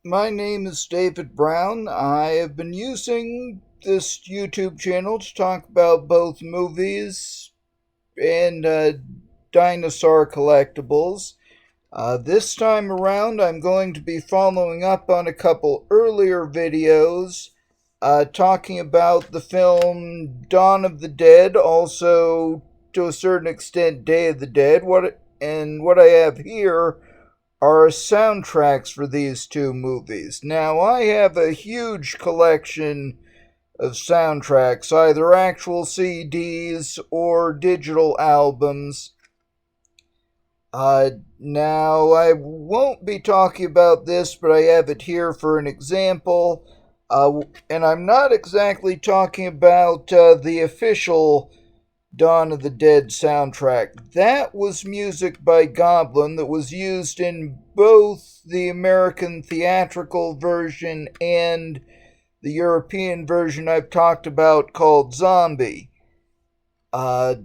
My name is David Brown. I have been using this YouTube channel to talk about both movies and dinosaur collectibles. This time around, I'm going to be following up on a couple earlier videos talking about the film Dawn of the Dead, also to a certain extent Day of the Dead. What I have here are soundtracks for these two movies. Now, I have a huge collection of soundtracks, either actual CDs or digital albums. Now, I won't be talking about this, but I have it here for an example. And I'm not exactly talking about the official Dawn of the Dead soundtrack. That was music by Goblin that was used in both the American theatrical version and the European version I've talked about called Zombie. Uh,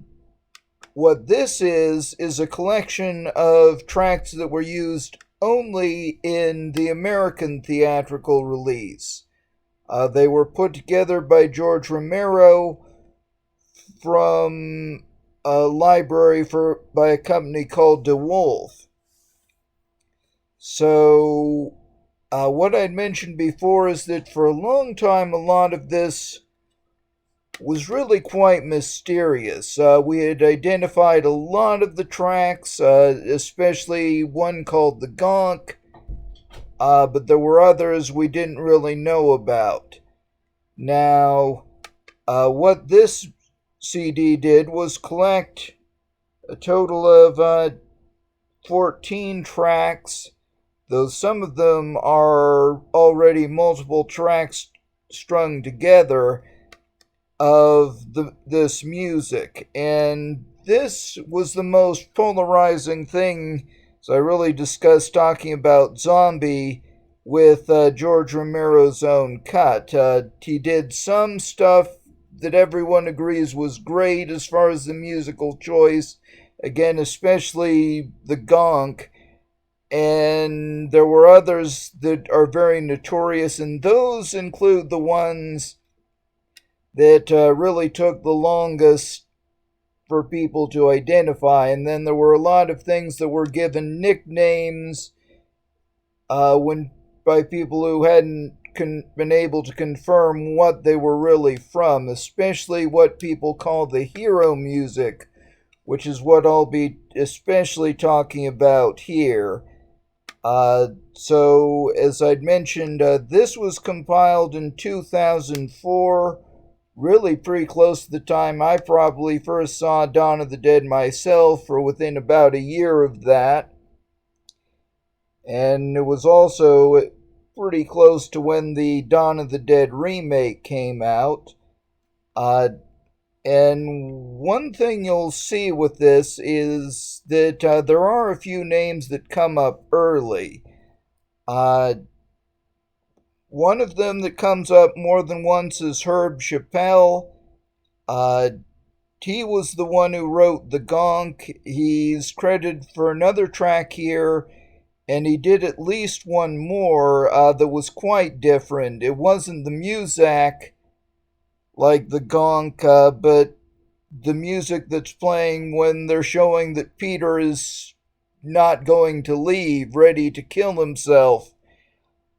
what this is a collection of tracks that were used only in the American theatrical release. They were put together by George Romero from a library by a company called DeWolf. So, what I'd mentioned before is that for a long time, a lot of this was really quite mysterious. We had identified a lot of the tracks, especially one called the Gonk, but there were others we didn't really know about. Now, what this CD did was collect a total of 14 tracks, though some of them are already multiple tracks strung together of this music. And this was the most polarizing thing, so I really discussed talking about Zombie with George Romero's own cut. He did some stuff that everyone agrees was great as far as the musical choice. Again, especially the Gonk. And there were others that are very notorious, and those include the ones that really took the longest for people to identify. And then there were a lot of things that were given nicknames when by people who hadn't been able to confirm what they were really from, especially what people call the hero music, which is what I'll be especially talking about here. So, as I'd mentioned, this was compiled in 2004, really pretty close to the time I probably first saw Dawn of the Dead myself, or within about a year of that. And it was also pretty close to when the Dawn of the Dead remake came out. And one thing you'll see with this is that there are a few names that come up early. One of them that comes up more than once is Herb Chappell. He was the one who wrote The Gonk. He's credited for another track here, and he did at least one more that was quite different. It wasn't the Muzak like the Gonk, but the music that's playing when they're showing that Peter is not going to leave, ready to kill himself.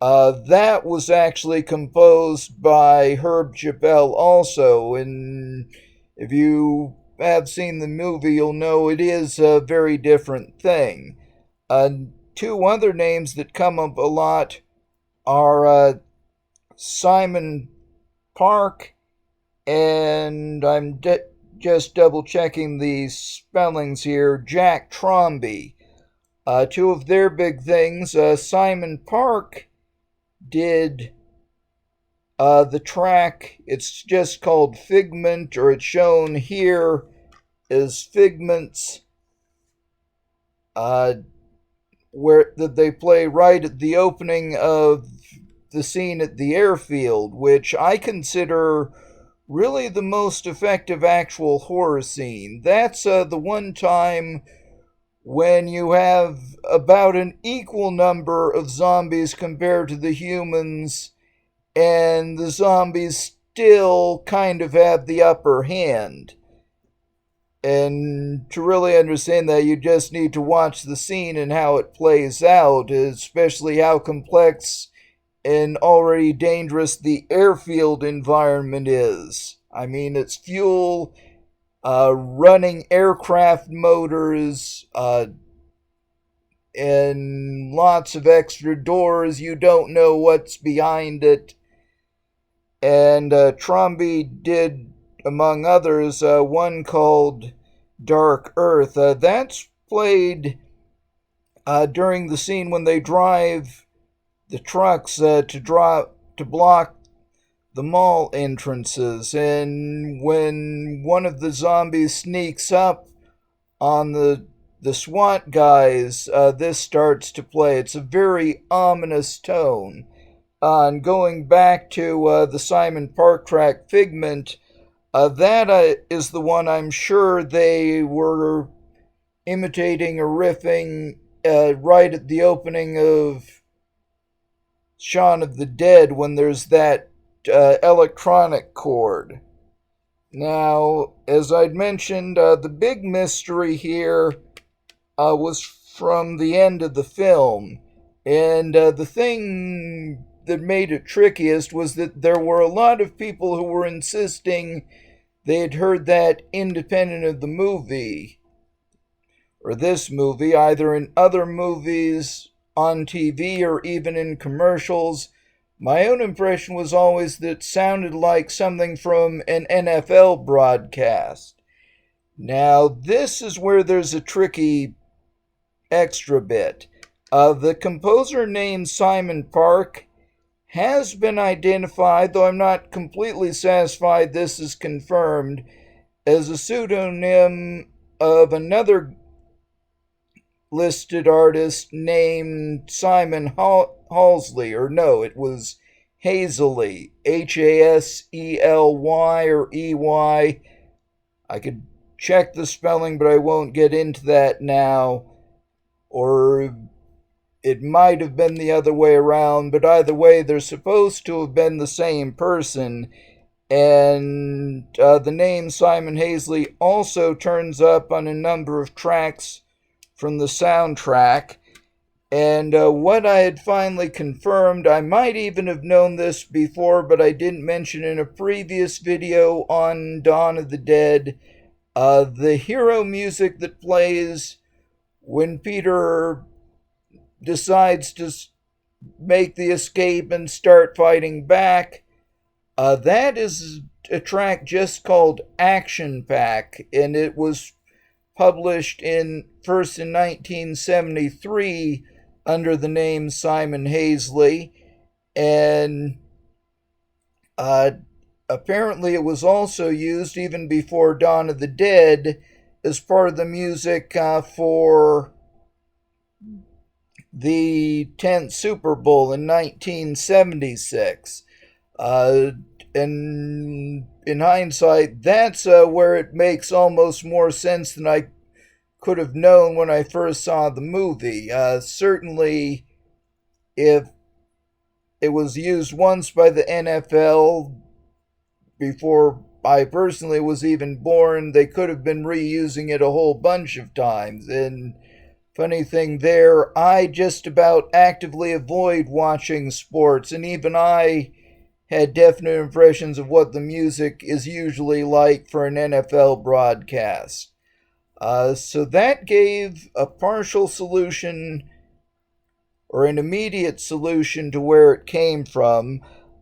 That was actually composed by Herb Chappell also, and if you have seen the movie, you'll know it is a very different thing. Uh, Two other names that come up a lot are Simon Park, and just double checking the spellings here, Jack Tromby. Two of their big things, Simon Park did the track, it's just called Figment, or it's shown here as Figments, where that they play right at the opening of the scene at the airfield, which I consider really the most effective actual horror scene. That's the one time when you have about an equal number of zombies compared to the humans, and the zombies still kind of have the upper hand. And to really understand that, you just need to watch the scene and how it plays out, especially how complex and already dangerous the airfield environment is. I mean, it's fuel, running aircraft motors, and lots of extra doors. You don't know what's behind it. And Tromby did, among others, one called Dark Earth. That's played during the scene when they drive the trucks to block the mall entrances, and when one of the zombies sneaks up on the SWAT guys, this starts to play. It's a very ominous tone. And going back to the Simon Park track Figment, that is the one I'm sure they were imitating or riffing right at the opening of Shaun of the Dead when there's that electronic chord. Now, as I'd mentioned, the big mystery here was from the end of the film. And the thing that made it trickiest was that there were a lot of people who were insisting they had heard that independent of the movie, or this movie, either in other movies, on TV, or even in commercials. My own impression was always that it sounded like something from an NFL broadcast. Now, this is where there's a tricky extra bit. The composer named Simon Park has been identified, though I'm not completely satisfied this is confirmed, as a pseudonym of another listed artist named Simon Halsey, or no, it was Hazely, Hasely or EY. I could check the spelling, but I won't get into that now. Or it might have been the other way around, but either way, they're supposed to have been the same person. And the name Simon Hazely also turns up on a number of tracks from the soundtrack. And what I had finally confirmed, I might even have known this before, but I didn't mention in a previous video on Dawn of the Dead, the hero music that plays when Peter decides to make the escape and start fighting back, that is a track just called Action Pack, and it was published first in 1973 under the name Simon Hazely, and apparently it was also used even before Dawn of the Dead as part of the music for the 10th Super Bowl in 1976. And in hindsight, that's where it makes almost more sense than I could have known when I first saw the movie. Certainly, if it was used once by the NFL before I personally was even born, they could have been reusing it a whole bunch of times. And funny thing there, I just about actively avoid watching sports, and even I had definite impressions of what the music is usually like for an NFL broadcast. So that gave a partial solution or an immediate solution to where it came from.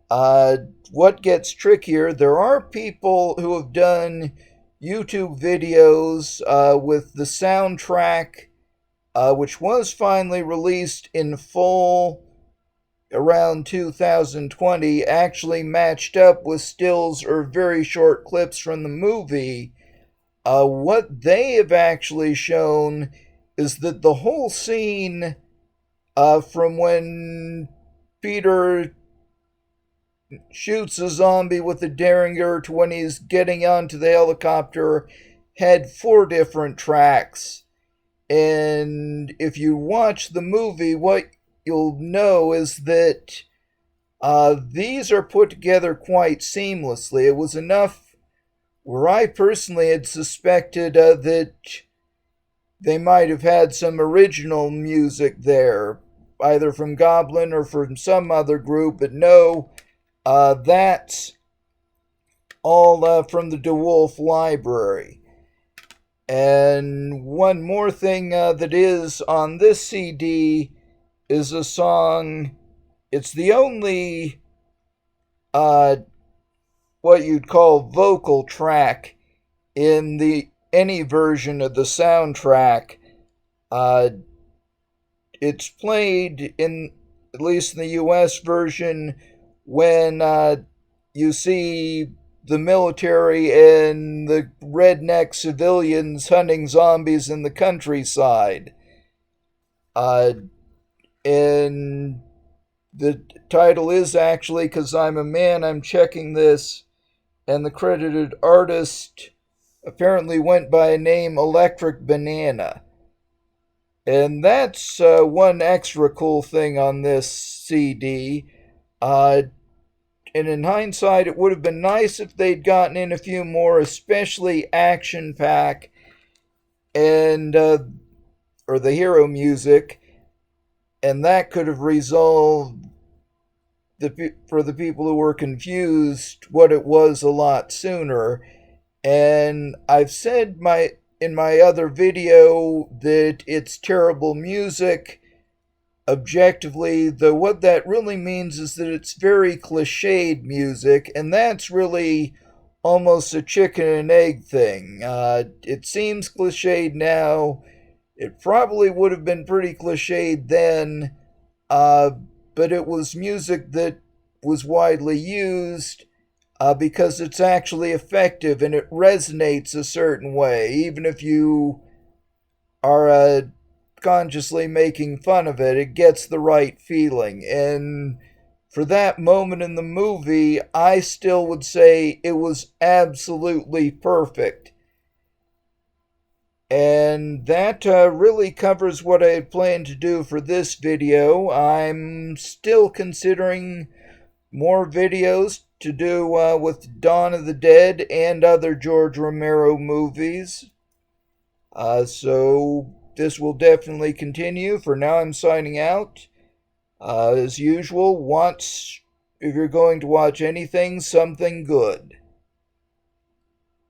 What gets trickier, there are people who have done YouTube videos with the soundtrack, which was finally released in full around 2020, actually matched up with stills or very short clips from the movie. What they have actually shown is that the whole scene from when Peter shoots a zombie with a Derringer to when he's getting onto the helicopter had 4 different tracks. And if you watch the movie, what you'll know is that these are put together quite seamlessly. It was enough where I personally had suspected that they might have had some original music there, either from Goblin or from some other group, but no, that's all from the DeWolf Library. And one more thing that is on this CD is a song. It's the only uh, what you'd call vocal track in the any version of the soundtrack. Uh, it's played in at least in the U.S. version when you see the military and the redneck civilians hunting zombies in the countryside. Uh, and the title is actually "'Cause I'm a Man, I'm Checking This," and the credited artist apparently went by a name Electric Banana. And that's one extra cool thing on this CD. Uh, and in hindsight, it would have been nice if they'd gotten in a few more, especially Action Pack and or the hero music, and that could have resolved for the people who were confused what it was a lot sooner. And I've said in my other video that it's terrible music objectively, though what that really means is that it's very cliched music, and that's really almost a chicken and egg thing. It seems cliched now. It probably would have been pretty cliched then, but it was music that was widely used because it's actually effective and it resonates a certain way, even if you are consciously making fun of it. It gets the right feeling. And for that moment in the movie, I still would say it was absolutely perfect. And that really covers what I had planned to do for this video. I'm still considering more videos to do with Dawn of the Dead and other George Romero movies. So this will definitely continue. For now, I'm signing out. As usual, if you're going to watch anything, something good.